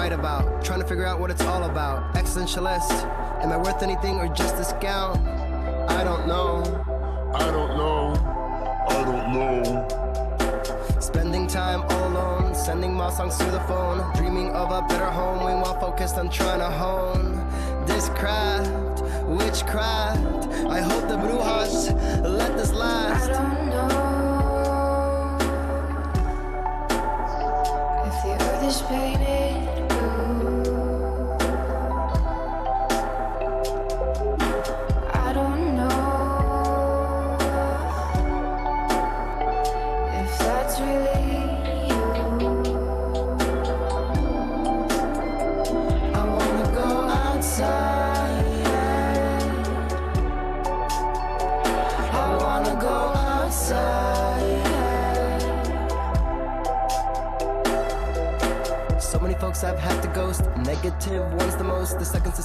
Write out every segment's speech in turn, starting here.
fight about, trying to figure out what it's all about. Existentialist, am I worth anything or just discount? I don't know. I don't know. I don't know. Spending time all alone, sending my songs to the phone, dreaming of a better home, while focused on trying to hone this craft, witchcraft. I hope the brujas let this last. I don't know if the earth is painted blue. I don't know if that's really you. I wanna go outside. I wanna go outside. So many folks I've had to ghost. Negative ones the most. The seconds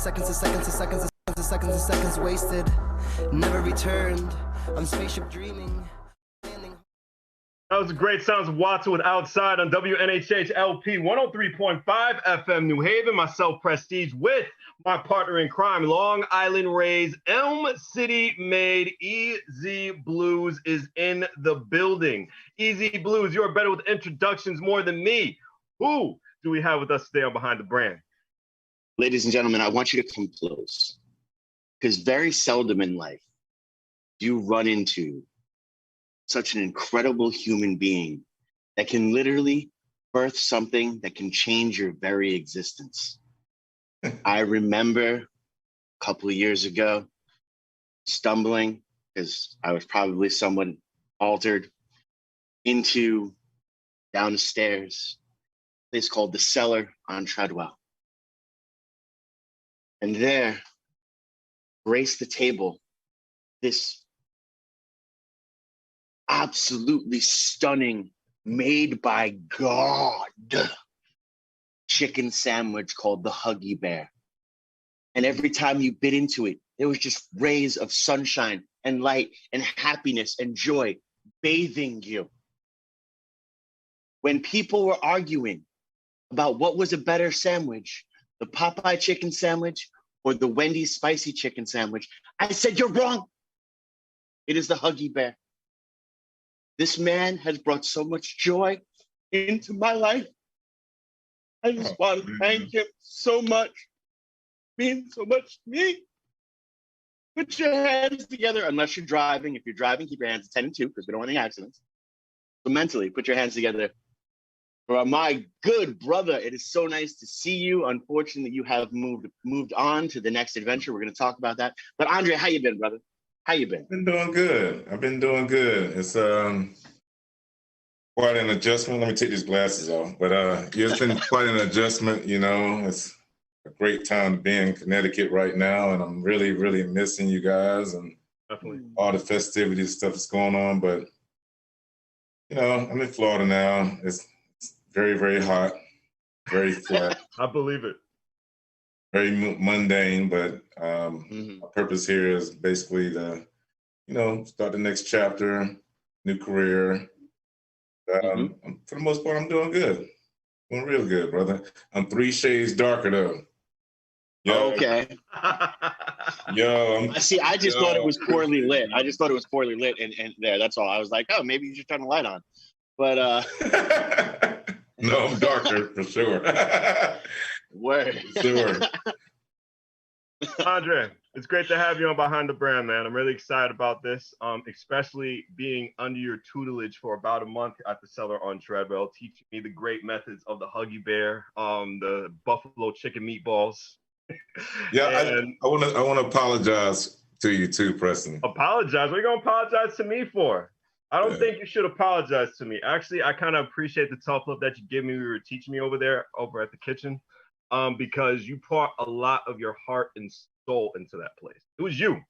wasted. Never returned. I'm spaceship dreaming. That was a great sounds of Watson with Outside on WNHH LP 103.5 FM New Haven. Myself, Prestige, with my partner in crime, Long Island Rays, Elm City made Easy Bluez is in the building. Easy Bluez, you're better with introductions more than me. Who do we have with us today on Behind the Brand? Ladies and gentlemen, I want you to come close, because very seldom in life do you run into such an incredible human being that can literally birth something that can change your very existence. I remember a couple of years ago stumbling, because I was probably somewhat altered, down the stairs, a place called The Cellar on Treadwell. And there, graced the table, this absolutely stunning, made by God, chicken sandwich called the Huggy Bear. And every time you bit into it, there was just rays of sunshine and light and happiness and joy bathing you. When people were arguing about what was a better sandwich, the Popeye chicken sandwich or the Wendy's spicy chicken sandwich, I said, you're wrong. It is the Huggy Bear. This man has brought so much joy into my life. I just want to thank him so much. Means so much to me. Put your hands together, unless you're driving. If you're driving, keep your hands at 10 and 2, because we don't want any accidents. So mentally, put your hands together. For my good brother, it is so nice to see you. Unfortunately, you have moved on to the next adventure. We're going to talk about that. But Andre, how you been, brother? How you been? Been doing good. I've been doing good. It's quite an adjustment. Let me take these glasses off. But it's been quite an adjustment. You know, it's a great time to be in Connecticut right now, and I'm really, really missing you guys and all the festivities stuff that's going on. But you know, I'm in Florida now. It's very, very hot, very flat. I believe it. Very mundane, but my purpose here is basically to, you know, start the next chapter, new career. For the most part, I'm doing good. Doing real good, brother. I'm 3 shades darker, though. Yo, okay. Yo, I just thought it was poorly lit. I just thought it was poorly lit, and there, that's all. I was like, oh, maybe you should turn the light on. But no, I'm darker for sure. Word. Sure. Andre, it's great to have you on Behind the Brand, man. I'm really excited about this, especially being under your tutelage for about a month at the Cellar on Treadwell, teaching me the great methods of the Huggy Bear, the buffalo chicken meatballs. Yeah, I want to apologize to you too, Preston. Apologize? What are you going to apologize to me for? I don't think you should apologize to me. Actually, I kind of appreciate the tough love that you give me. You were teaching me over at the kitchen, because you poured a lot of your heart and soul into that place. It was you.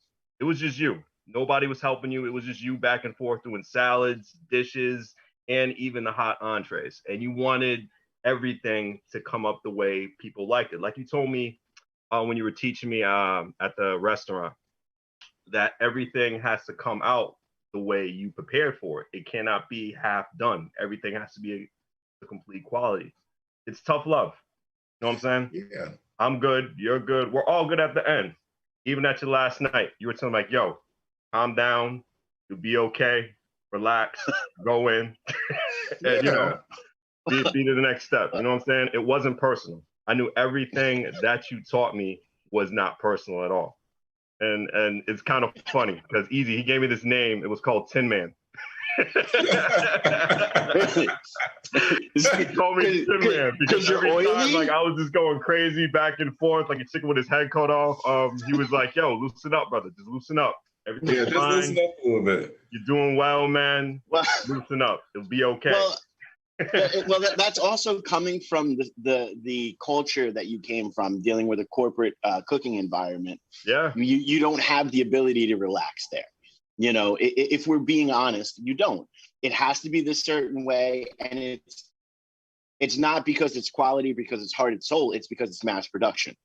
It was just you. Nobody was helping you. It was just you back and forth doing salads, dishes, and even the hot entrees. And you wanted everything to come up the way people liked it. Like you told me when you were teaching me at the restaurant, that everything has to come out the way you prepared for it. It cannot be half done. Everything has to be a complete quality. It's tough love. know what I'm saying? Yeah. I'm good. You're good. We're all good at the end. Even at your last night, you were telling me, like, yo, calm down. You'll be okay. Relax. Go in. And, you know, be to the next step. You know what I'm saying? It wasn't personal. I knew everything that you taught me was not personal at all. And it's kind of funny because Easy, he gave me this name. It was called Tin Man. He told me Tin Man because you're every time, oily? like, I was just going crazy back and forth like a chicken with his head cut off. He was like, yo, loosen up, brother. Just loosen up. Everything's just fine. listen up a little bit. You're doing well, man. Well, Loosen up. It'll be okay. well, that's also coming from the culture that you came from, dealing with a corporate cooking environment. Yeah. You don't have the ability to relax there. You know, if we're being honest, you don't. It has to be this certain way, and it's not because it's quality, because it's heart and soul. It's because it's mass production.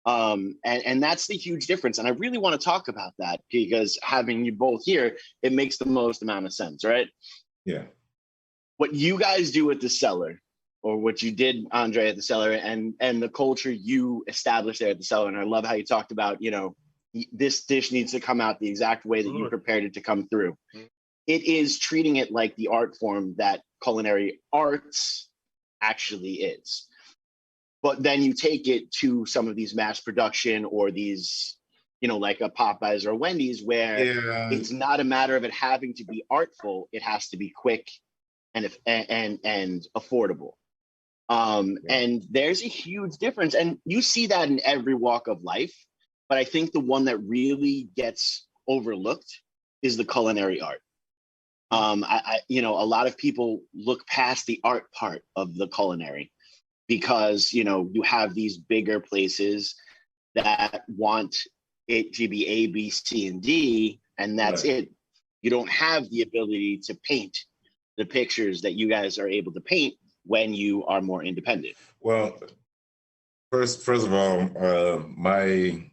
And that's the huge difference. And I really want to talk about that because having you both here, it makes the most amount of sense, right? Yeah. What you guys do at the Cellar, or what you did, Andre, at the Cellar, and the culture you established there at the Cellar. And I love how you talked about, you know, this dish needs to come out the exact way that you prepared it to come through. It is treating it like the art form that culinary arts actually is. But then you take it to some of these mass production or these, you know, like a Popeyes or a Wendy's, where it's not a matter of it having to be artful. It has to be quick and affordable. And there's a huge difference. And you see that in every walk of life. But I think the one that really gets overlooked is the culinary art. You know, a lot of people look past the art part of the culinary because, you know, you have these bigger places that want it to be A, B, C, and D, and that's it. You don't have the ability to paint the pictures that you guys are able to paint when you are more independent. Well, first of all, my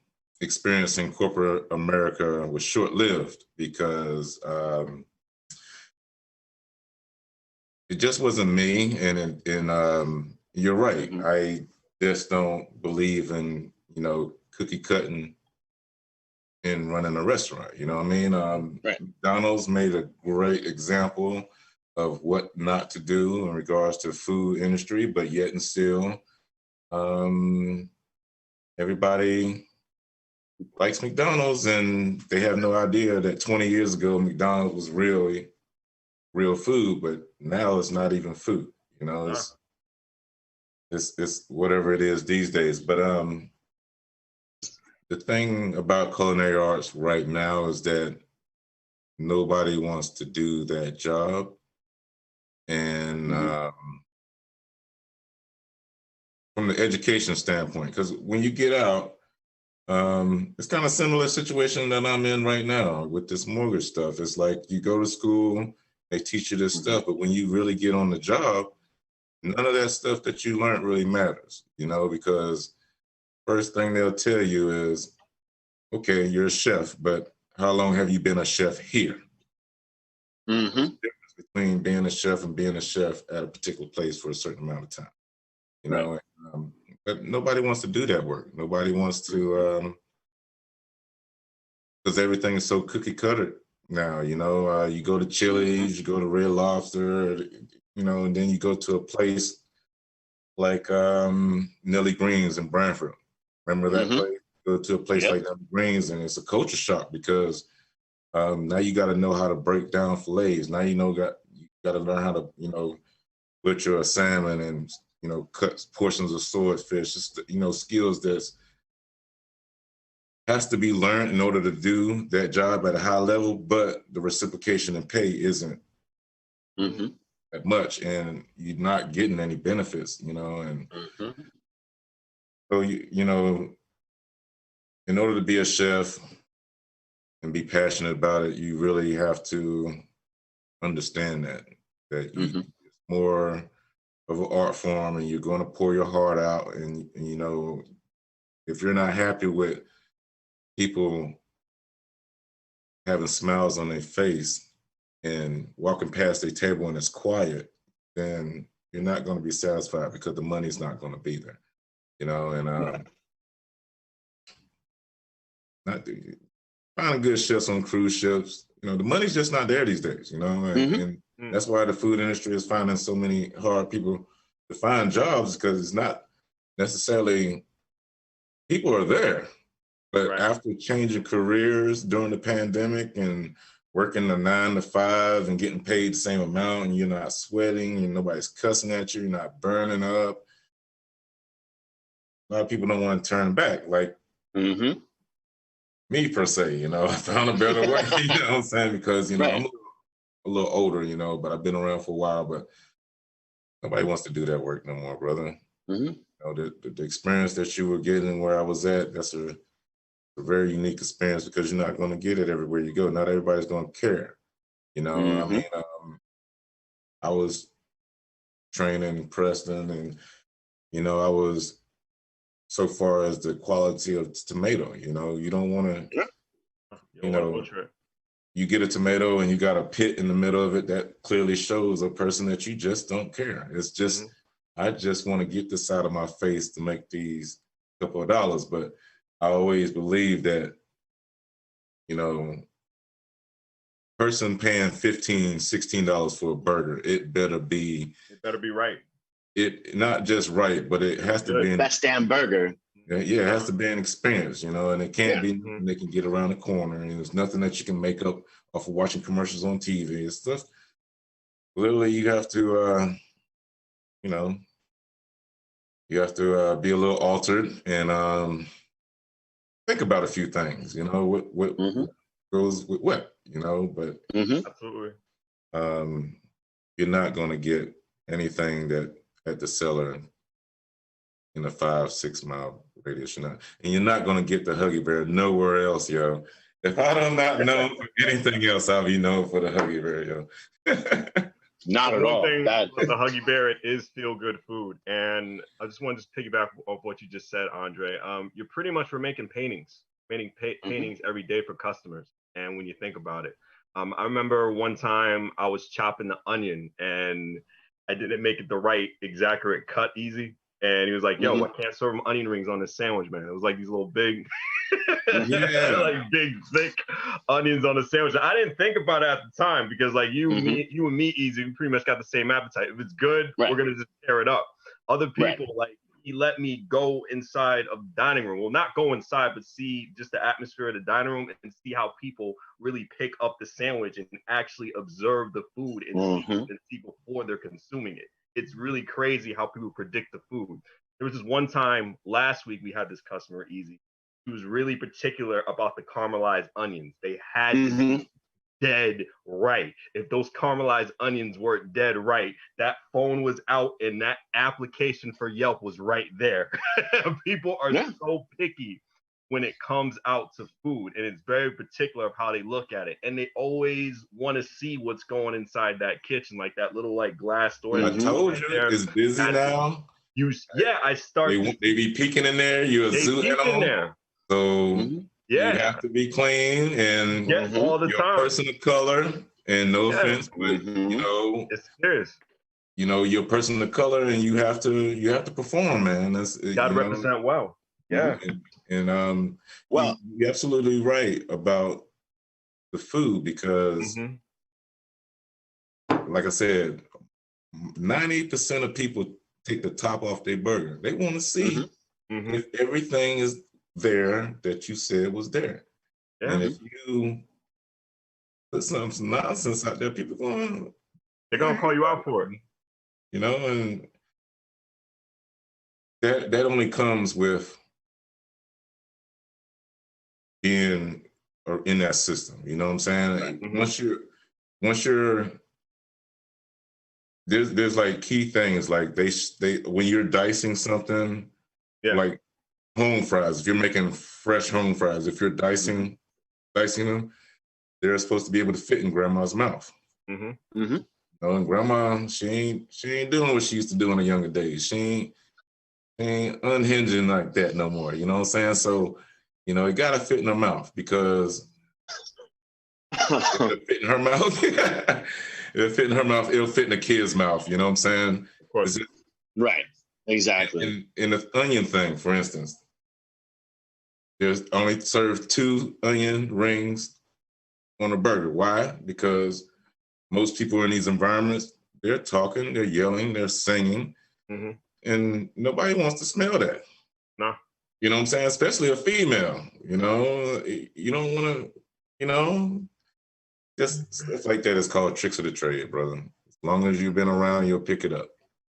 experience in corporate America was short-lived because it just wasn't me. And you're right. I just don't believe in, you know, cookie cutting and running a restaurant. You know what I mean? McDonald's made a great example of what not to do in regards to food industry, but yet and still, everybody likes McDonald's, and they have no idea that 20 years ago, McDonald's was really real food, but now it's not even food. You know, it's whatever it is these days. But the thing about culinary arts right now is that nobody wants to do that job. And from the education standpoint, because when you get out, it's kind of similar situation that I'm in right now with this mortgage stuff. It's like you go to school, they teach you this stuff, but when you really get on the job, none of that stuff that you learned really matters, you know, because first thing they'll tell you is, okay, you're a chef, but how long have you been a chef here? There's a difference between being a chef and being a chef at a particular place for a certain amount of time, you know. But nobody wants to do that work. Nobody wants to, because everything is so cookie cutter now, you know. You go to Chili's, you go to Red Lobster, you know, and then you go to a place like Nelly Green's in Branford. Remember that place? Go to a place like Nelly Green's, and it's a culture shock because now you got to know how to break down fillets. Now you got to learn how to, you know, butcher a salmon and, you know, cut portions of swordfish. Just, you know, skills that has to be learned in order to do that job at a high level, but the reciprocation and pay isn't that much, and you're not getting any benefits, you know. And so, you know, in order to be a chef and be passionate about it, you really have to understand that it's more of an art form, and you're going to pour your heart out. And you know, if you're not happy with people having smiles on their face and walking past their table and it's quiet, then you're not going to be satisfied because the money's not going to be there. you know, and not finding good chefs on cruise ships. You know, the money's just not there these days, you know, and that's why the food industry is finding so many hard people to find jobs, because it's not necessarily, people are there, but after changing careers during the pandemic and working the 9 to 5 and getting paid the same amount, and you're not sweating and nobody's cussing at you, you're not burning up, a lot of people don't want to turn back. Like me per se, you know, I found a better way, you know what I'm saying? Because, you know, I'm a little older, you know, but I've been around for a while, but nobody wants to do that work no more, brother. You know, the experience that you were getting where I was at, that's a very unique experience, because you're not going to get it everywhere you go. Not everybody's going to care. You know, I mean, I was training Preston, and, you know, I was, so far as the quality of tomato, you know, you don't want to, you know, you get a tomato and you got a pit in the middle of it, that clearly shows a person that you just don't care. It's just, I just want to get this out of my face to make these couple of dollars. But I always believe that, you know, person paying $15, $16 for a burger, it better be right. It not just right, but it has to be best damn burger. Yeah, it has to be an experience, you know, and it can't be nothing they can get around the corner, and there's nothing that you can make up off of watching commercials on TV and stuff. Literally, you have to, you know, you have to be a little altered and think about a few things, you know, what goes with what, you know, but absolutely, you're not going to get anything that at the cellar in a 5-6 mile radius, you know, and you're not going to get the Huggy Bear nowhere else, yo. If I don't not know for anything else, I'll be known for the Huggy Bear, yo. Not at all. The Huggy Bear, it is feel good food, and I just wanted to piggyback off what you just said, Andre. You're pretty much, we're making paintings every day for customers, and when you think about it, I remember one time I was chopping the onion and I didn't make it the right exact cut easy. And he was like, yo, I can't serve them onion rings on this sandwich, man. It was like these little big, like big, thick onions on the sandwich. I didn't think about it at the time, because like you and me, Easy, we pretty much got the same appetite. If it's good, we're going to just tear it up. Other people, like, he let me go inside of the dining room. Well, not go inside, but see just the atmosphere of the dining room and see how people really pick up the sandwich and actually observe the food and see before they're consuming it. It's really crazy how people predict the food. There was this one time last week, we had this customer, Easy. He was really particular about the caramelized onions. They had to be dead right. If those caramelized onions weren't dead right, that phone was out and that application for Yelp was right there. People are so picky when it comes out to food, and it's very particular of how they look at it, and they always want to see what's going inside that kitchen, like that little like glass door. I told you it's busy now. I started. They be peeking in there. You're a zoo animal, so you have to be clean and all the you're time. A person of color, and no offense, but you know, it's serious. You know, you're a person of color, and you have to perform, man. That's gotta represent well. Yeah. And well, you're absolutely right about the food, because like I said, 98% of people take the top off their burger. They want to see if everything is there that you said was there. And if you put some nonsense out there, they're gonna call you out for it. You know, and that only comes with being or in that system. You know what I'm saying? Once you're there's like key things, like they when you're dicing something, like home fries, if you're making fresh home fries, if you're dicing them, they're supposed to be able to fit in grandma's mouth. You know, and grandma, she ain't doing what she used to do in her younger days. She ain't unhinging like that no more. You know what I'm saying? So, you know, it gotta fit in her mouth, because it'll fit in her mouth. It'll fit in her mouth. It'll fit in the kid's mouth. You know what I'm saying? Of course. Right. Exactly. In the onion thing, for instance, there's only served 2 onion rings on a burger. Why? Because most people in these environments, they're talking, they're yelling, they're singing, and nobody wants to smell that. No. You know what I'm saying? Especially a female. You know, you don't want to. You know, just stuff like that is called tricks of the trade, brother. As long as you've been around, you'll pick it up.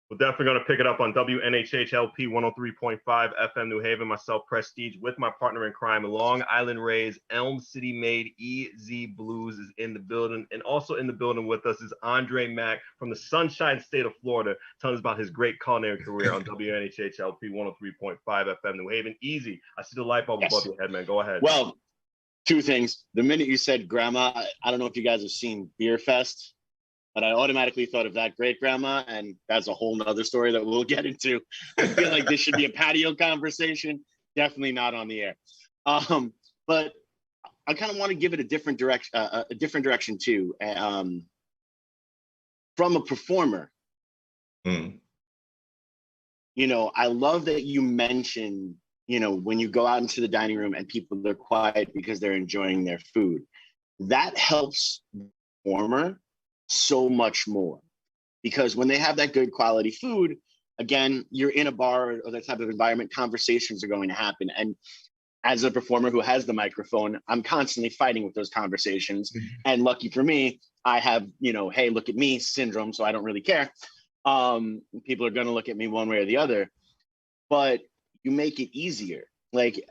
We're definitely going to pick it up on WNHHLP 103.5 FM New Haven. Myself, Prestige, with my partner in crime, Long Island Rays, Elm City made EZ Bluez is in the building. And also in the building with us is Andre Mack from the Sunshine State of Florida, telling us about his great culinary career on WNHHLP 103.5 FM New Haven. Easy. I see the light bulb above your head, man. Go ahead. Well, 2 things. The minute you said grandma, I don't know if you guys have seen Beer Fest, but I automatically thought of that great grandma, and that's a whole nother story that we'll get into. I feel like this should be a patio conversation, definitely not on the air. But I kind of want to give it a different direction too. From a performer, you know, I love that you mentioned, you know, when you go out into the dining room and people are quiet because they're enjoying their food, that helps the performer so much more, because when they have that good quality food, again, you're in a bar or that type of environment, conversations are going to happen. And as a performer who has the microphone, I'm constantly fighting with those conversations. And lucky for me, I have, you know, hey, look at me syndrome, so I don't really care. People are going to look at me one way or the other, but you make it easier. Like,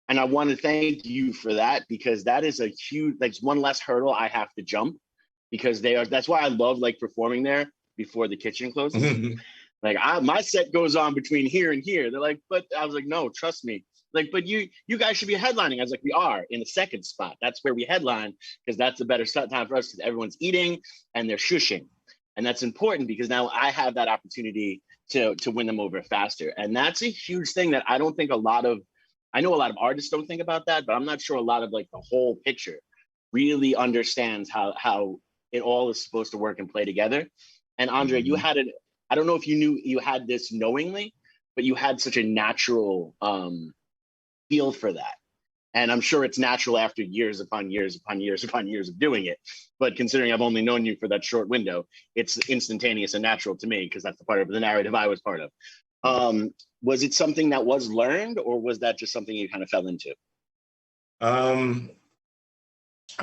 and I want to thank you for that, because that is a huge, like, one less hurdle I have to jump, because that's why I love like performing there before the kitchen closes. Like my set goes on between here and here. They're like, but I was like, no, trust me. Like, but you guys should be headlining. I was like, we are in the second spot. That's where we headline, because that's a better time for us, because everyone's eating and they're shushing. And that's important, because now I have that opportunity to win them over faster. And that's a huge thing that I don't think I know a lot of artists don't think about that, but I'm not sure a lot of like the whole picture really understands how it all is supposed to work and play together. And Andre, you had it. I don't know if you knew you had this knowingly, but you had such a natural feel for that. And I'm sure it's natural after years upon years upon years upon years of doing it. But considering I've only known you for that short window, it's instantaneous and natural to me, because that's the part of the narrative I was part of. Was it something that was learned, or was that just something you kind of fell into? I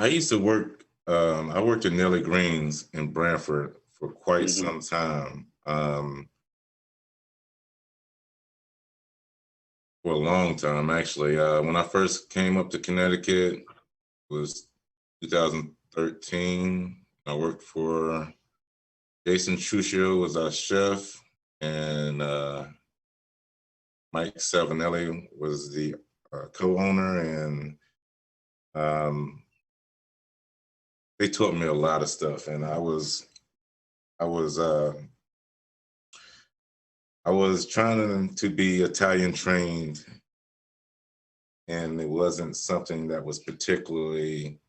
used to work. I worked at Nelly Green's in Branford for quite some time. For a long time, actually. When I first came up to Connecticut, it was 2013. I worked for Jason Truccio was our chef, and Mike Savinelli was the co-owner, and they taught me a lot of stuff. And I was trying to be Italian trained, and it wasn't something that was particularly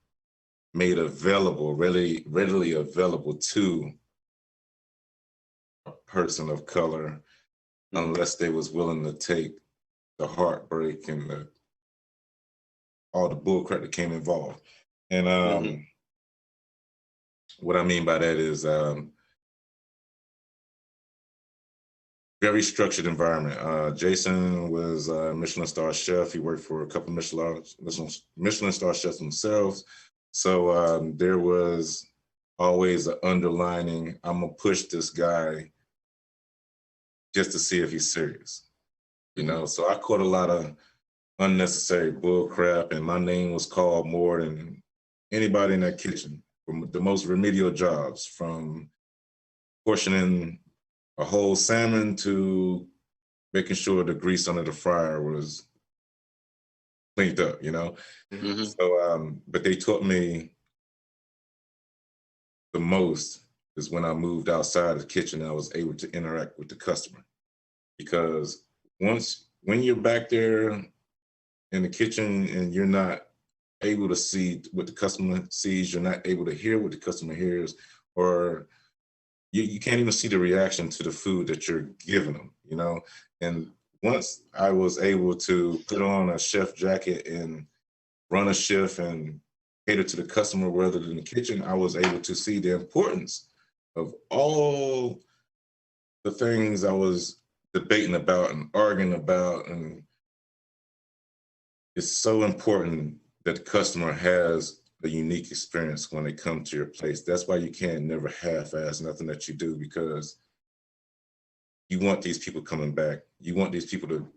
made available, readily available to a person of color, unless they was willing to take the heartbreak and all the bullcrap that came involved. And what I mean by that is very structured environment. Jason was a Michelin star chef. He worked for a couple Michelin star chefs themselves. So there was always an underlining, I'm gonna push this guy just to see if he's serious. You know, so I caught a lot of unnecessary bull crap, and my name was called more than anybody in that kitchen, from the most remedial jobs, from portioning a whole salmon to making sure the grease under the fryer was cleaned up, you know? So, but they taught me the most is when I moved outside the kitchen, I was able to interact with the customer. Because when you're back there in the kitchen and you're not able to see what the customer sees, you're not able to hear what the customer hears, or you can't even see the reaction to the food that you're giving them. you know. And once I was able to put on a chef jacket and run a shift and cater to the customer rather than the kitchen, I was able to see the importance of all the things I was debating about and arguing about. And it's so important that the customer has a unique experience when they come to your place. That's why you can't never half-ass nothing that you do, because you want these people coming back. You want these people to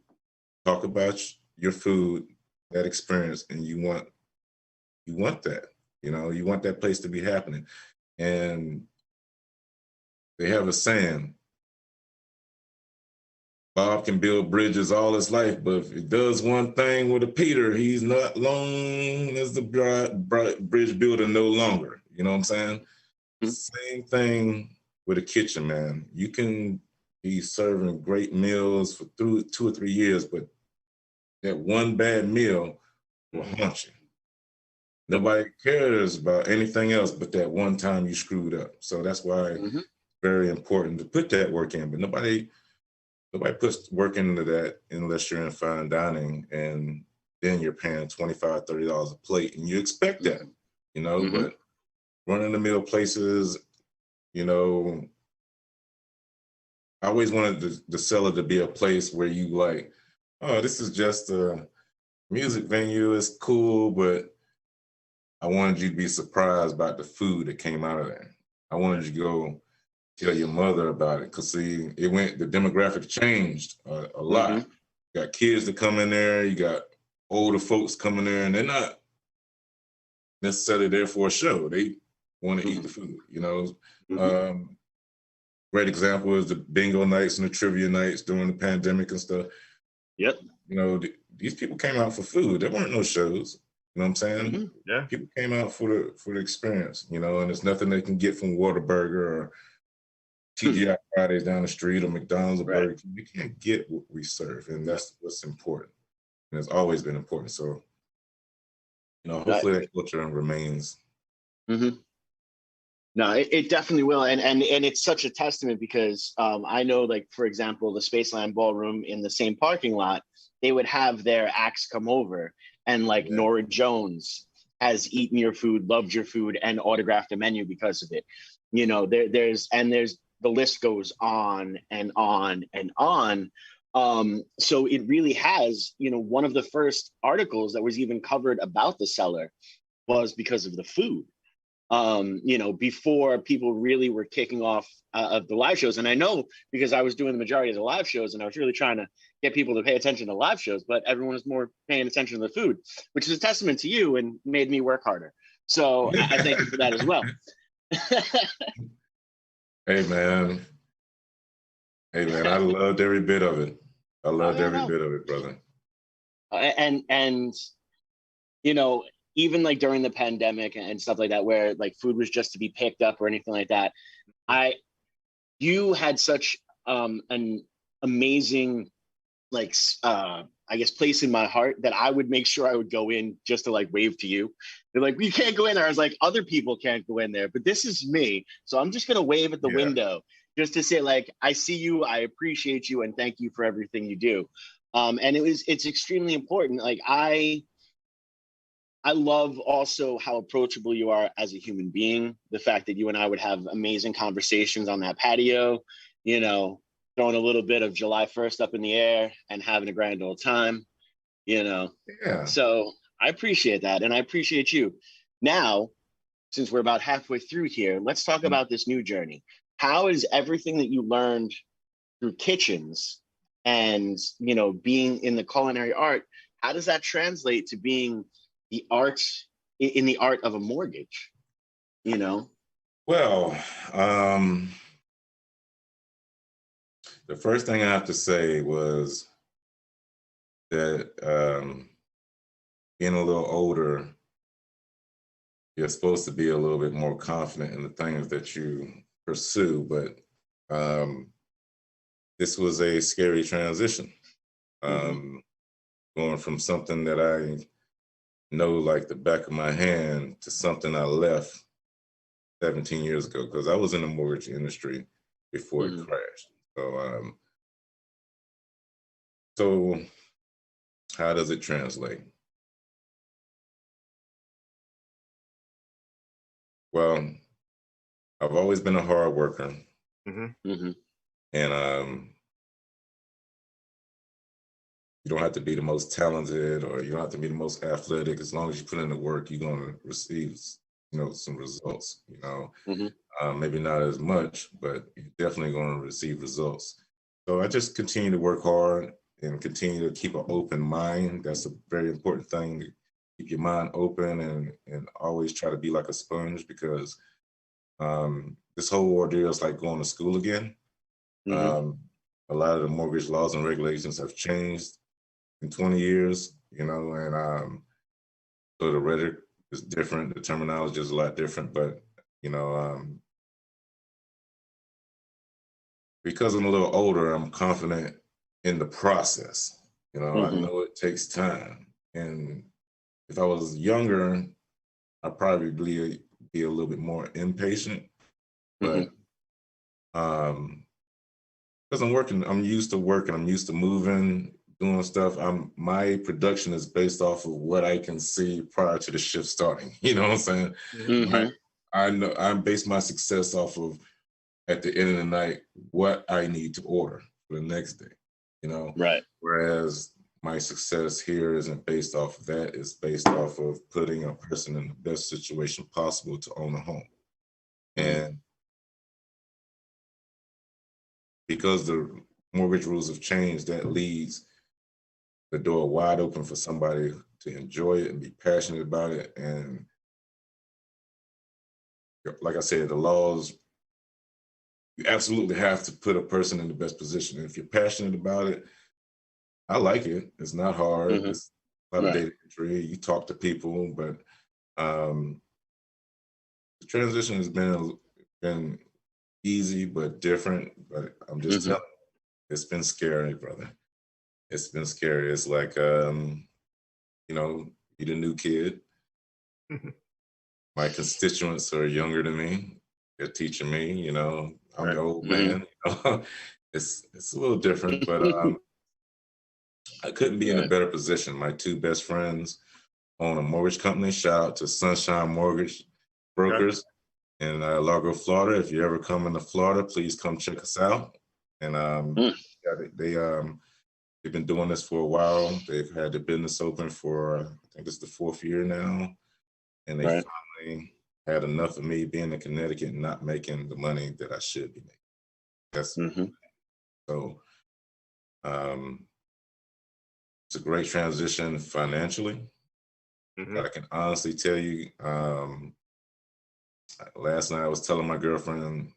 talk about your food, that experience, and you want that, you know, you want that place to be happening. And they have a saying, Bob can build bridges all his life, but if he does one thing with a Peter, he's not long as the bridge builder no longer. You know what I'm saying? Mm-hmm. Same thing with a kitchen, man. You can be serving great meals for 2 or 3 years, but that one bad meal will haunt you. Nobody cares about anything else but that one time you screwed up. So that's why it's very important to put that work in. But nobody puts work into that unless you're in fine dining, and then you're paying $25, $30 a plate, and you expect that, you know. But running the meal places, you know, I always wanted the cellar to be a place where you like, oh, this is just a music venue, it's cool, but I wanted you to be surprised about the food that came out of there. I wanted you to go tell your mother about it, because see, the demographic changed a lot. You got kids that come in there, you got older folks coming there, and they're not necessarily there for a show. They want to eat the food, you know. Great example is the bingo nights and the trivia nights during the pandemic and stuff. Yep. You know, these people came out for food. There weren't no shows. You know what I'm saying? Yeah. People came out for the experience, you know, and there's nothing they can get from Whataburger or TGI Fridays down the street or McDonald's or Burger King. You can't get what we serve, and that's what's important. And it's always been important. So, you know, hopefully that culture remains. No, it definitely will, and it's such a testament, because I know, like, for example, the Spaceland Ballroom in the same parking lot, they would have their acts come over, and like Nora Jones has eaten your food, loved your food, and autographed a menu because of it. You know, there's the list goes on and on and on. So it really has, you know, one of the first articles that was even covered about the cellar was because of the food. You know, before people really were kicking off of the live shows. And I know, because I was doing the majority of the live shows, and I was really trying to get people to pay attention to live shows, but everyone was more paying attention to the food, which is a testament to you and made me work harder. So I thank you for that as well. Hey man, I loved every bit of it. I loved every bit of it, brother. And you know, even like during the pandemic and stuff like that, where like food was just to be picked up or anything like that, you had such an amazing, like, I guess, place in my heart that I would make sure I would go in just to like wave to you. They're like, we can't go in there. I was like, other people can't go in there, but this is me. So I'm just going to wave at the window just to say, like, I see you, I appreciate you, and thank you for everything you do. And it's extremely important. Like, I love also how approachable you are as a human being. The fact that you and I would have amazing conversations on that patio, you know, throwing a little bit of July 1st up in the air and having a grand old time, you know. Yeah. So I appreciate that, and I appreciate you. Now, since we're about halfway through here, let's talk about this new journey. How is everything that you learned through kitchens and, you know, being in the culinary art, how does that translate to being the art in the art of a mortgage, you know? Well, the first thing I have to say was that being a little older, you're supposed to be a little bit more confident in the things that you pursue, but this was a scary transition. Going from something that I know like the back of my hand to something I left 17 years ago, because I was in the mortgage industry before it crashed. So So how does it translate? Well, I've always been a hard worker, and you don't have to be the most talented, or you don't have to be the most athletic. As long as you put in the work, you're going to receive, some results. Maybe not as much, but you're definitely going to receive results. So I just continue to work hard and continue to keep an open mind. That's a very important thing, to keep your mind open and always try to be like a sponge, because this whole ordeal is like going to school again. A lot of the mortgage laws and regulations have changed in 20 years, and so the rhetoric is different, the terminology is a lot different, but because I'm a little older, I'm confident in the process. I know it takes time, and if I was younger, I'd probably be a little bit more impatient, but because I'm used to working, I'm used to moving, doing stuff. My production is based off of what I can see prior to the shift starting. You know what I'm saying? I know I base my success off of, at the end of the night, what I need to order for the next day. Right. Whereas my success here isn't based off of that. It's based off of putting a person in the best situation possible to own a home. And because the mortgage rules have changed, that leaves the door wide open for somebody to enjoy it and be passionate about it. And like I said, the laws, you absolutely have to put a person in the best position. And if you're passionate about it, I like it. It's not hard. It's a lot of data entry. You talk to people, but the transition has been easy but different. But I'm just telling you, it's been scary, brother. It's been scary. It's like you're the new kid. My constituents are younger than me. They're teaching me, I'm the old man. It's a little different, but I couldn't be in a better position. My two best friends own a mortgage company. Shout out to Sunshine Mortgage Brokers in Largo, Florida. If you ever come into Florida, please come check us out. And they've been doing this for a while. They've had the business open for, I think it's the 4th year now. And they finally had enough of me being in Connecticut and not making the money that I should be making. That's so it's a great transition financially. But I can honestly tell you, last night I was telling my girlfriend,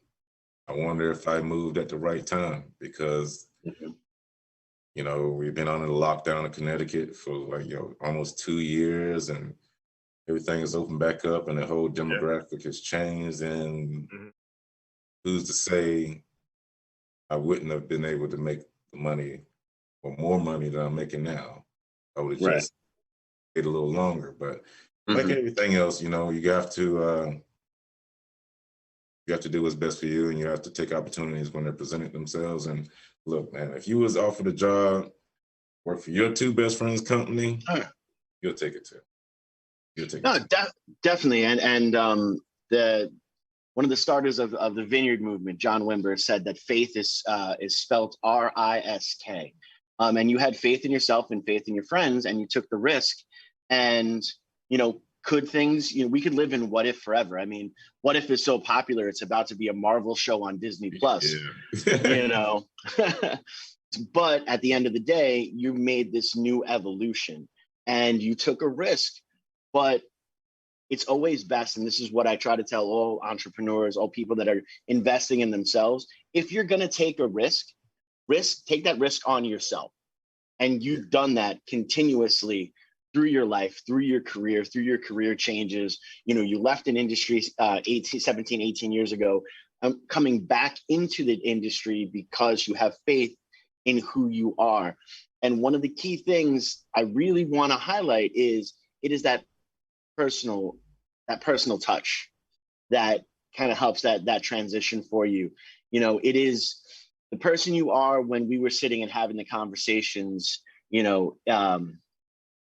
I wonder if I moved at the right time, because we've been under the lockdown in Connecticut for almost 2 years, and everything is open back up, and the whole demographic has changed. And who's to say I wouldn't have been able to make the money or more money than I'm making now? I would have just stayed a little longer. But like everything else, you have to do what's best for you, and you have to take opportunities when they're presented themselves. And look, man, if you was offered a job, work for your two best friends' company, you'll take it too. Definitely. And one of the starters of the Vineyard movement, John Wimber, said that faith is spelled RISK. And you had faith in yourself and faith in your friends, and you took the risk. And could things, we could live in what if forever. I mean, what if is so popular, it's about to be a Marvel show on Disney Plus. But at the end of the day, you made this new evolution and you took a risk. But it's always best, and this is what I try to tell all entrepreneurs, all people that are investing in themselves, if you're going to take a risk, take that risk on yourself. And you've done that continuously through your life, through your career changes. You left an industry 17, 18 years ago, coming back into the industry because you have faith in who you are. And one of the key things I really want to highlight is it is that personal touch that kind of helps that transition for you. It is the person you are when we were sitting and having the conversations,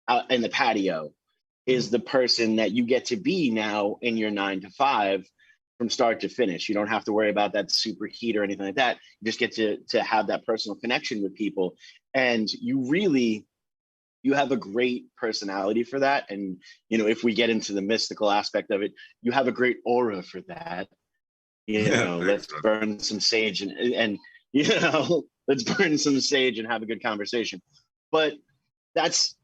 out in the patio is the person that you get to be now in your 9 to 5 from start to finish. You don't have to worry about that super heat or anything like that. You just get to have that personal connection with people. And you have a great personality for that. And, if we get into the mystical aspect of it, you have a great aura for that. Let's burn some sage and let's burn some sage and have a good conversation. But that's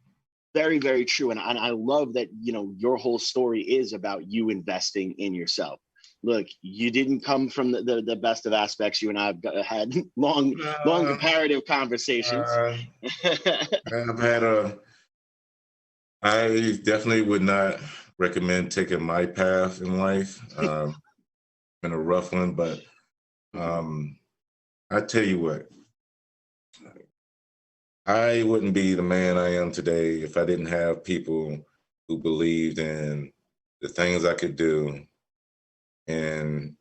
very, very true. And I love that, your whole story is about you investing in yourself. Look, you didn't come from the best of aspects. You and I have had long comparative conversations. I definitely would not recommend taking my path in life. Been a rough one, but I tell you what, I wouldn't be the man I am today if I didn't have people who believed in the things I could do. And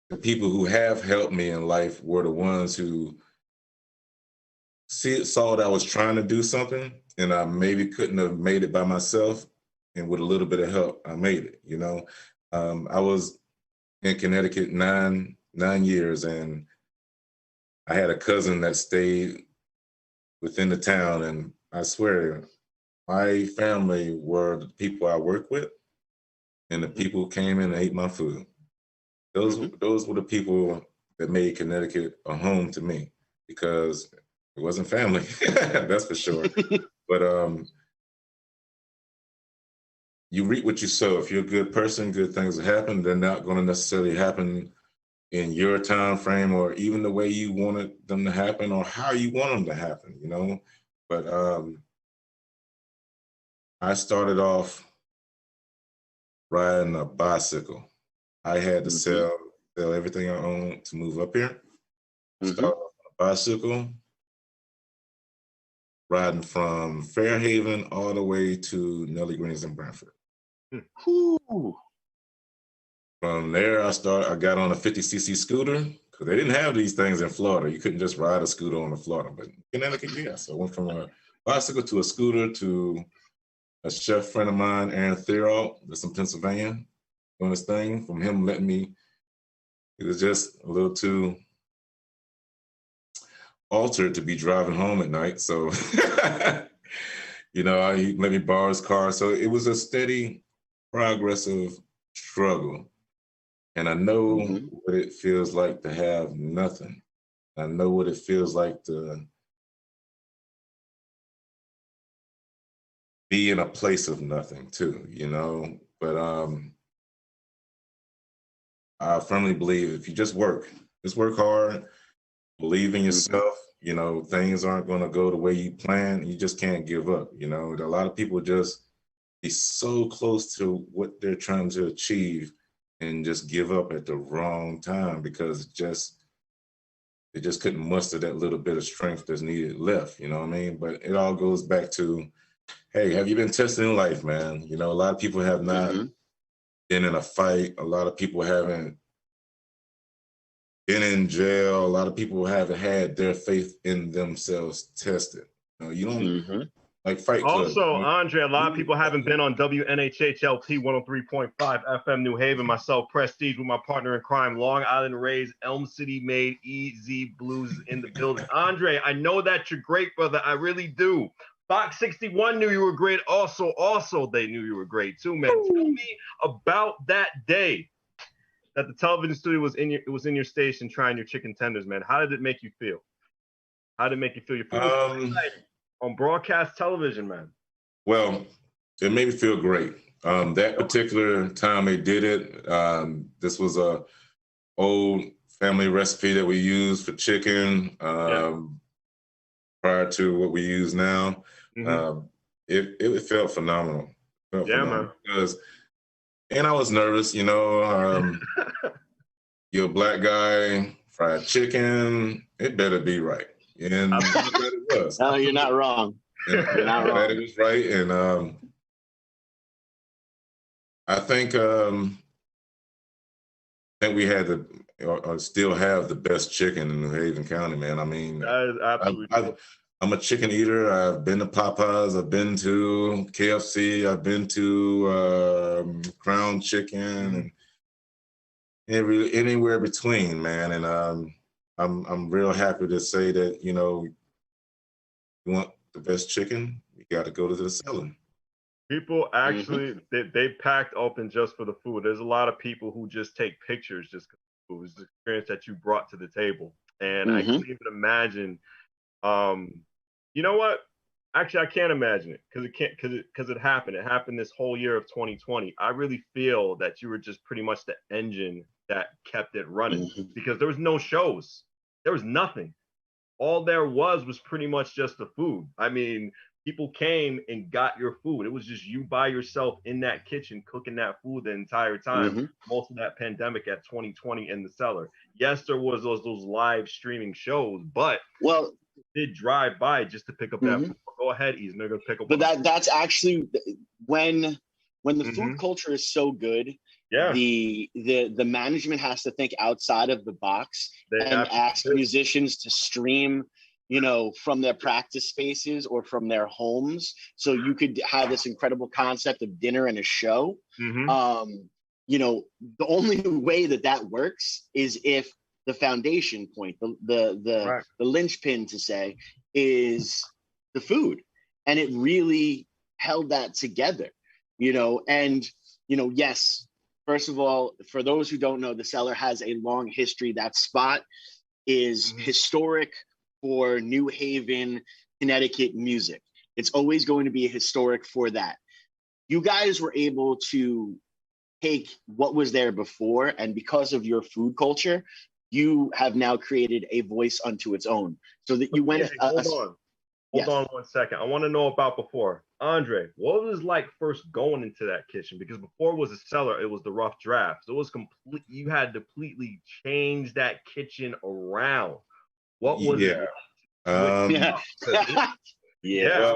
the people who have helped me in life were the ones who saw that I was trying to do something and I maybe couldn't have made it by myself. And with a little bit of help, I made it, I was in Connecticut nine years, and I had a cousin that stayed within the town, and I swear, my family were the people I worked with, and the people who came in and ate my food. Those were the people that made Connecticut a home to me, because it wasn't family, that's for sure. But you reap what you sow. If you're a good person, good things will happen. They're not going to necessarily happen in your time frame or even the way you wanted them to happen or how you want them to happen, But I started off riding a bicycle. I had to sell everything I owned to move up here. Started off on a bicycle, riding from Fairhaven all the way to Nellie Greens in Brantford. From there, I got on a 50cc scooter, because they didn't have these things in Florida. You couldn't just ride a scooter on Florida, but in Connecticut, yeah. So I went from a bicycle to a scooter to a chef friend of mine, Aaron Theriault, that's in Pennsylvania, doing this thing. From him letting me, it was just a little too altered to be driving home at night. So, he let me borrow his car. So it was a steady, progressive struggle. And I know what it feels like to have nothing. I know what it feels like to be in a place of nothing too, But I firmly believe if you just work hard, believe in yourself, things aren't going to go the way you plan. You just can't give up. A lot of people just be so close to what they're trying to achieve and just give up at the wrong time because they just couldn't muster that little bit of strength that's needed left, you know what I mean? But it all goes back to, hey, have you been tested in life, man? A lot of people have not been in a fight. A lot of people haven't been in jail. A lot of people haven't had their faith in themselves tested. You don't like Fight Club. Also, Andre, a lot of people haven't been on WNHHLP 103.5 FM New Haven. Myself, Prestige, with my partner in crime, Long Island Rays, Elm City made, EZ Bluez in the building. Andre, I know that you're great, brother. I really do. Fox 61 knew you were great. Also, they knew you were great too, man. Tell me about that day that the television studio was in your station trying your chicken tenders, man. How did it make you feel? How did it make you feel? Your food was on broadcast television, man. Well, it made me feel great. That particular time they did it, this was a old family recipe that we used for chicken prior to what we use now. It felt phenomenal. Man. And I was nervous, you're a black guy, fried chicken, it better be right. And it was. No, you're not wrong. You're not wrong. It was right. And I think we had or still have the best chicken in New Haven County, man. I mean, That is absolutely. I'm a chicken eater. I've been to Popeyes. I've been to KFC. I've been to Crown Chicken, and anywhere between, man. And I'm real happy to say that, you know, you want the best chicken, you got to go to the cellar. People actually, they packed open just for the food. There's a lot of people who just take pictures just because it was the experience that you brought to the table. And I can't even imagine. You know what? Actually, I can't imagine it because it happened. It happened this whole year of 2020. I really feel that you were just pretty much the engine that kept it running because there was no shows. There was nothing. All there was pretty much just the food. I mean, people came and got your food. It was just you by yourself in that kitchen cooking that food the entire time. Most of that pandemic at 2020 in the cellar. Yes, there was those live streaming shows, but did drive by just to pick up that food. Go ahead, Ease. They're gonna pick up. But that's actually when the food culture is so good. Yeah. The management has to think outside of the box and ask musicians to stream, you know, from their practice spaces or from their homes. So you could have this incredible concept of dinner and a show. You know, the only way that works is if the foundation point, the linchpin to say is the food. And it really held that together, you know, and, you know, yes, first of all, for those who don't know, the cellar has a long history. That spot is historic for New Haven, Connecticut music. It's always going to be historic for that. You guys were able to take what was there before, and because of your food culture, you have now created a voice unto its own. So that you went. Hold on 1 second. I want to know about before. Andre, what was it like first going into that kitchen? Because before it was a cellar, it was the rough draft. So it was complete. You had to completely change that kitchen around. What was it? Well,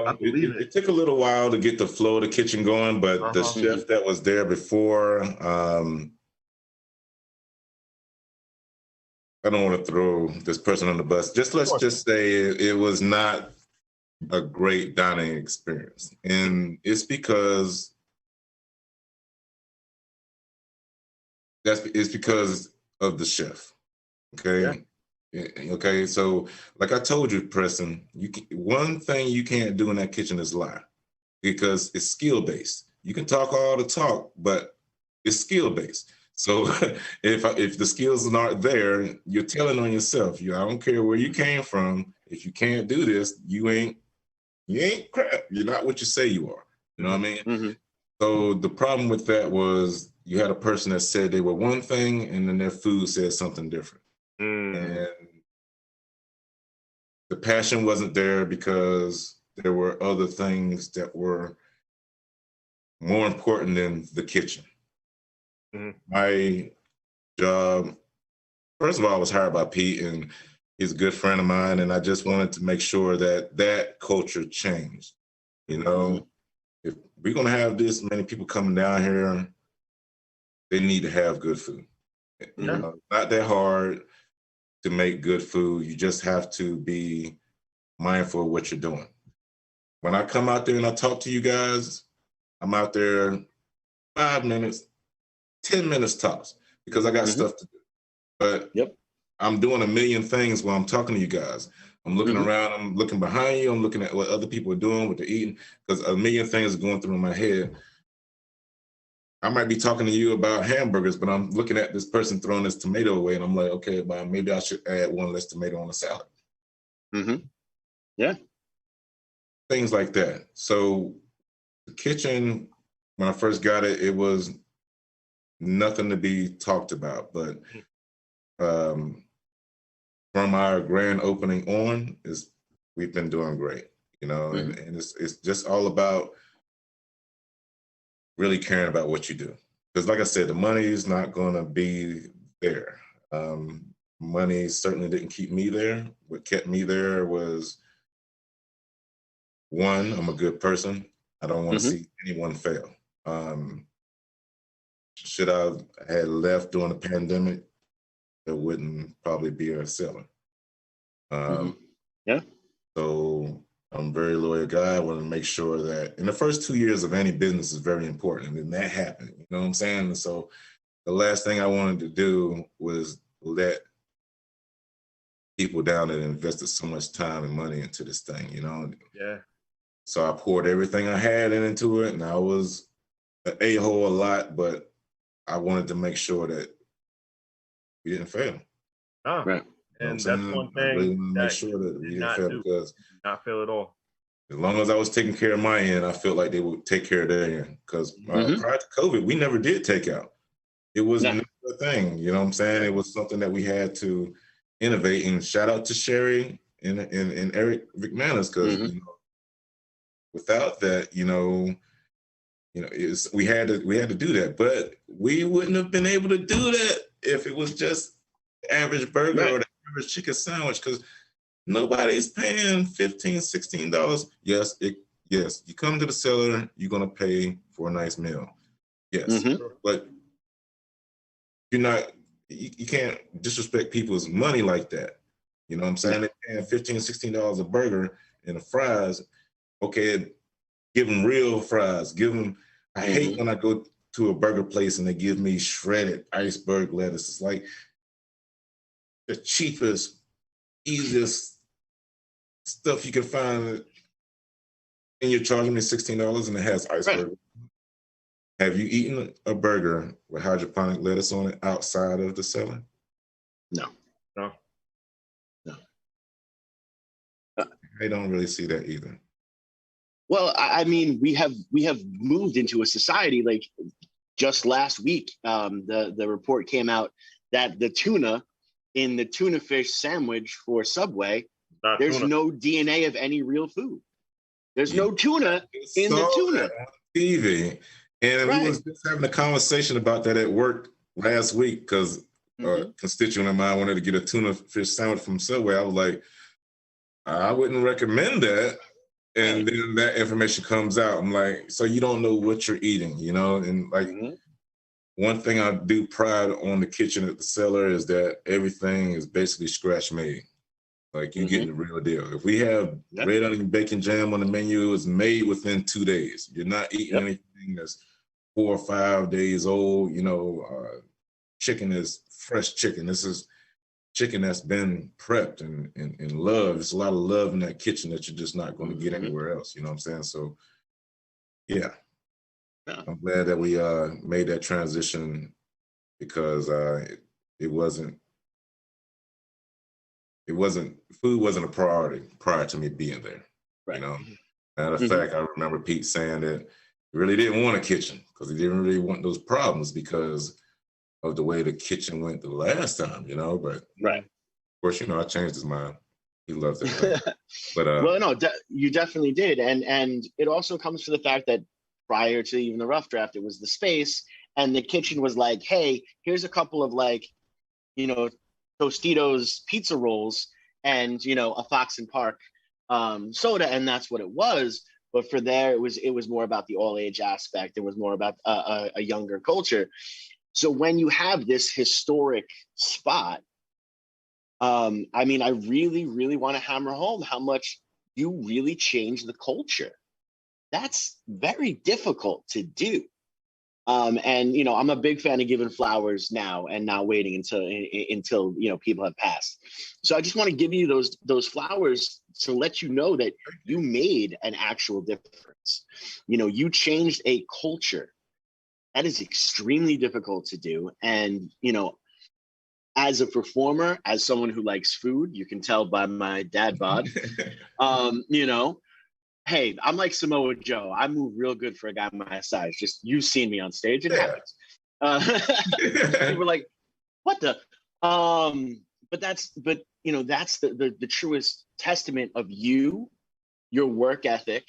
I believe it took a little while to get the flow of the kitchen going, but the chef that was there before, I don't want to throw this person on the bus. Let's just say it was not a great dining experience, and it's because of the chef. Okay. Okay, so like I told you, Preston, one thing you can't do in that kitchen is lie, because it's skill based. You can talk all the talk, but it's skill based. So if the skills aren't there, you're telling on yourself. I don't care where you came from. If you can't do this, you ain't crap. You're not what you say you are. You know what I mean? So the problem with that was you had a person that said they were one thing, and then their food said something different. And the passion wasn't there because there were other things that were more important than the kitchen. My job, first of all, I was hired by Pete, and he's a good friend of mine, and I just wanted to make sure that culture changed. You know, if we're going to have this many people coming down here, they need to have good food. You know, not that hard to make good food. You just have to be mindful of what you're doing. When I come out there and I talk to you guys, I'm out there 5 minutes, 10 minutes tops, because I got stuff to do. But I'm doing a million things while I'm talking to you guys. I'm looking around, I'm looking behind you, I'm looking at what other people are doing, what they're eating, because a million things are going through my head. I might be talking to you about hamburgers, but I'm looking at this person throwing this tomato away, and I'm like, okay, but maybe I should add one less tomato on the salad. Things like that. So the kitchen, when I first got it, it was nothing to be talked about. But from our grand opening on, we've been doing great, you know, and it's just all about really caring about what you do. Because like I said, the money is not going to be there. Money certainly didn't keep me there. What kept me there was, one, I'm a good person. I don't want to see anyone fail. Should I have had left during the pandemic? that wouldn't probably be a seller. Yeah. So I'm a very loyal guy. I want to make sure that in the first 2 years of any business is very important. And that happened, you know what I'm saying? And so the last thing I wanted to do was let people down that invested so much time and money into this thing, you know? Yeah. So I poured everything I had into it, and I was an a-hole a lot, but I wanted to make sure that we didn't fail. Oh, Right. and You know that's one I really thing want to make sure that we didn't fail, because not fail at all. as long as I was taking care of my end, I felt like they would take care of their end. Because prior to COVID, we never did takeout. It was never a thing, you know what I'm saying? It was something that we had to innovate. And shout out to Sherry and Eric McManus, because you know, without that, we had to do that. But we wouldn't have been able to do that if it was just the average burger or the average chicken sandwich, because nobody's paying $15, $16. Yes, you come to the cellar, you're gonna pay for a nice meal. Yes, but you can't disrespect people's money like that. You know what I'm saying? They're paying $15, $16 a burger and the fries. Okay, give them real fries. Give them. I hate when I go to a burger place and they give me shredded iceberg lettuce. It's like the cheapest, easiest stuff you can find, and you're charging me $16 and it has iceberg. Right. Have you eaten a burger with hydroponic lettuce on it outside of the cellar? No. I don't really see that either. Well, I mean, we have moved into a society, like just last week, the report came out that the tuna in the tuna fish sandwich for Subway, there's no DNA of any real food. There's no tuna in the tuna. TV. And we was just having a conversation about that at work last week, because a constituent of mine wanted to get a tuna fish sandwich from Subway. I was like, I wouldn't recommend that. And then that information comes out. I'm like, so you don't know what you're eating, you know? And like, one thing I do pride on the kitchen at the cellar is that everything is basically scratch made. Like, you getting the real deal. If we have red onion bacon jam on the menu, it's made within 2 days. You're not eating anything that's 4 or 5 days old. You know, chicken is fresh chicken. This is chicken that's been prepped and loved. There's a lot of love in that kitchen that you're just not going to get anywhere else. You know what I'm saying? So, yeah. I'm glad that we made that transition, because food wasn't a priority prior to me being there. You know, matter of fact, I remember Pete saying that he really didn't want a kitchen because he didn't really want those problems because of the way the kitchen went the last time, you know. But of course, you know, I changed his mind. He loves it. But well, no, you definitely did, and it also comes from the fact that prior to even the rough draft, it was the space, and the kitchen was like, hey, here's a couple of, like, you know, Tostitos pizza rolls and, you know, a Fox and Park soda, and that's what it was. But for there, it was more about the all age aspect. It was more about a younger culture. So when you have this historic spot, I mean, I really, really want to hammer home how much you really changed the culture. That's very difficult to do. And, you know, I'm a big fan of giving flowers now and not waiting until, you know, people have passed. So I just want to give you those flowers to let you know that you made an actual difference. You know, you changed a culture. That is extremely difficult to do. And, you know, as a performer, as someone who likes food, you can tell by my dad bod, you know, hey, I'm like Samoa Joe. I move real good for a guy my size. Just, you've seen me on stage. It happens. People were like, what the? But you know, that's the truest testament of you, your work ethic,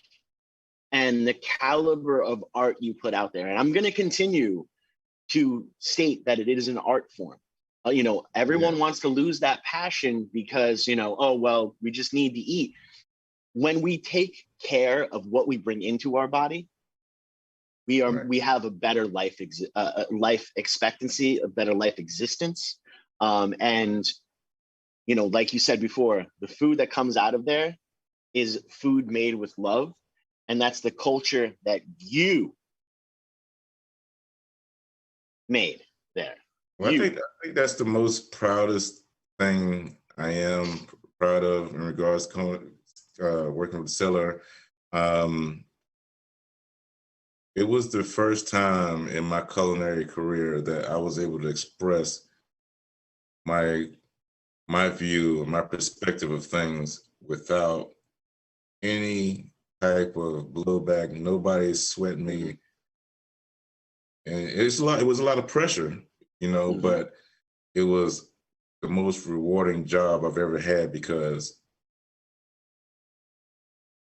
and the caliber of art you put out there. And I'm going to continue to state that it is an art form. You know, everyone wants to lose that passion because, you know, oh, well, we just need to eat. When we take care of what we bring into our body, we have a better life expectancy, a better life existence. And, you know, like you said before, the food that comes out of there is food made with love. And that's the culture that you made there. Well, I think that's the most proudest thing I am proud of in regards to working with Cellar. It was the first time in my culinary career that I was able to express my view, my perspective of things without any type of blowback. Nobody sweating me, and it was a lot of pressure, you know. Mm-hmm. But it was the most rewarding job I've ever had because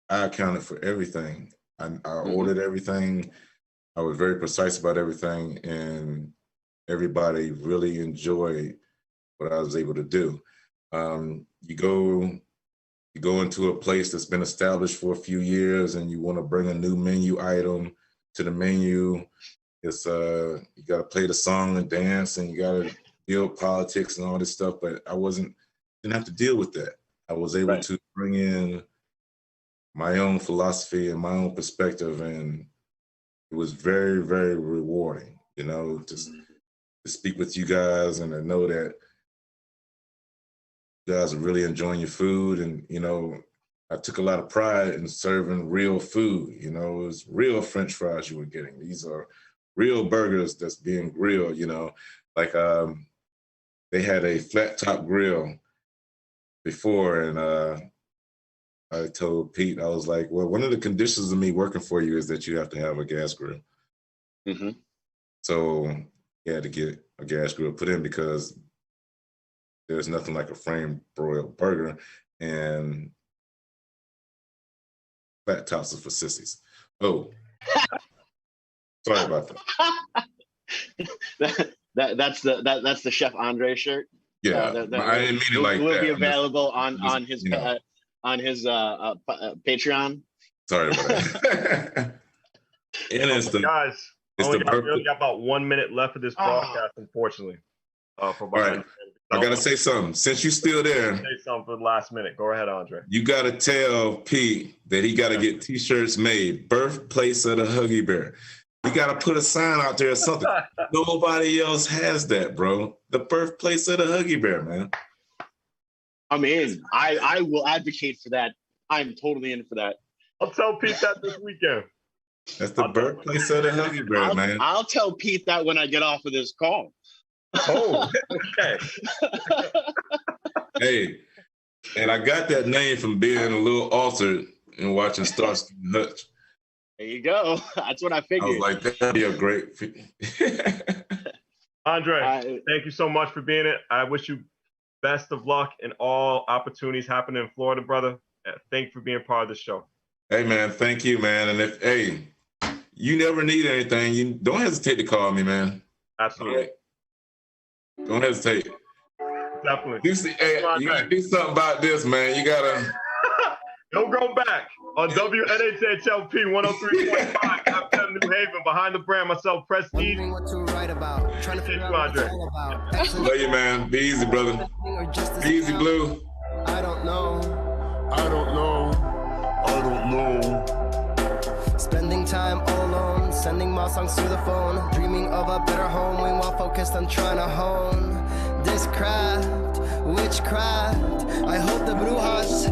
I accounted for everything. I ordered everything. I was very precise about everything, and everybody really enjoyed what I was able to do. You go into a place that's been established for a few years, and you want to bring a new menu item to the menu. It's you got to play the song and dance, and you got to deal with politics and all this stuff. But I didn't have to deal with that. I was able to bring in my own philosophy and my own perspective, and it was very, very rewarding, you know, just to speak with you guys and to know that you guys are really enjoying your food. And, you know, I took a lot of pride in serving real food. You know, it was real French fries you were getting. These are real burgers that's being grilled, you know, like they had a flat top grill before, and I told Pete, I was like, well, one of the conditions of me working for you is that you have to have a gas grill. Mm-hmm. So he had to get a gas grill put in because there's nothing like a frame broiled burger, and flat tops are for sissies. Oh, sorry about that. That's the Chef Andre shirt. Yeah, I didn't mean it like that. Will be available on his Patreon. Sorry about that. And guys, we got about 1 minute left of this broadcast, unfortunately. All right. I gotta say something. Since you're still there, say something for the last minute. Go ahead, Andre. You gotta tell Pete that he gotta get T-shirts made. Birthplace of the Huggy Bear. You gotta put a sign out there or something. Nobody else has that, bro. The birthplace of the Huggy Bear, man. I'm in. I will advocate for that. I'm totally in for that. I'll tell Pete that this weekend. That's the birthplace of the Huggy Bear, man. I'll tell Pete that when I get off of this call. Oh, okay. Hey, and I got that name from being a little altered and watching Starsky and Hutch. There you go. That's what I figured. I was like, that'd be a great. Andre, thank you so much for being it. I wish you best of luck in all opportunities happening in Florida, brother. Thank you for being part of the show. Hey, man, thank you, man. And if you never need anything, you don't hesitate to call me, man. Absolutely. Right? Don't hesitate. Definitely. You gotta do something about this, man. You gotta. Don't go back on WNHHLP 103.5 FM New Haven. Behind the brand, myself, Prestige. What to write about. Trying to figure out what it's all about. Love you, man. Be easy, brother. Be easy, Blue. I don't know. I don't know. I don't know. Spending time all alone, sending my songs through the phone, dreaming of a better home, while focused on trying to hone this craft, witchcraft. I hope the Bluez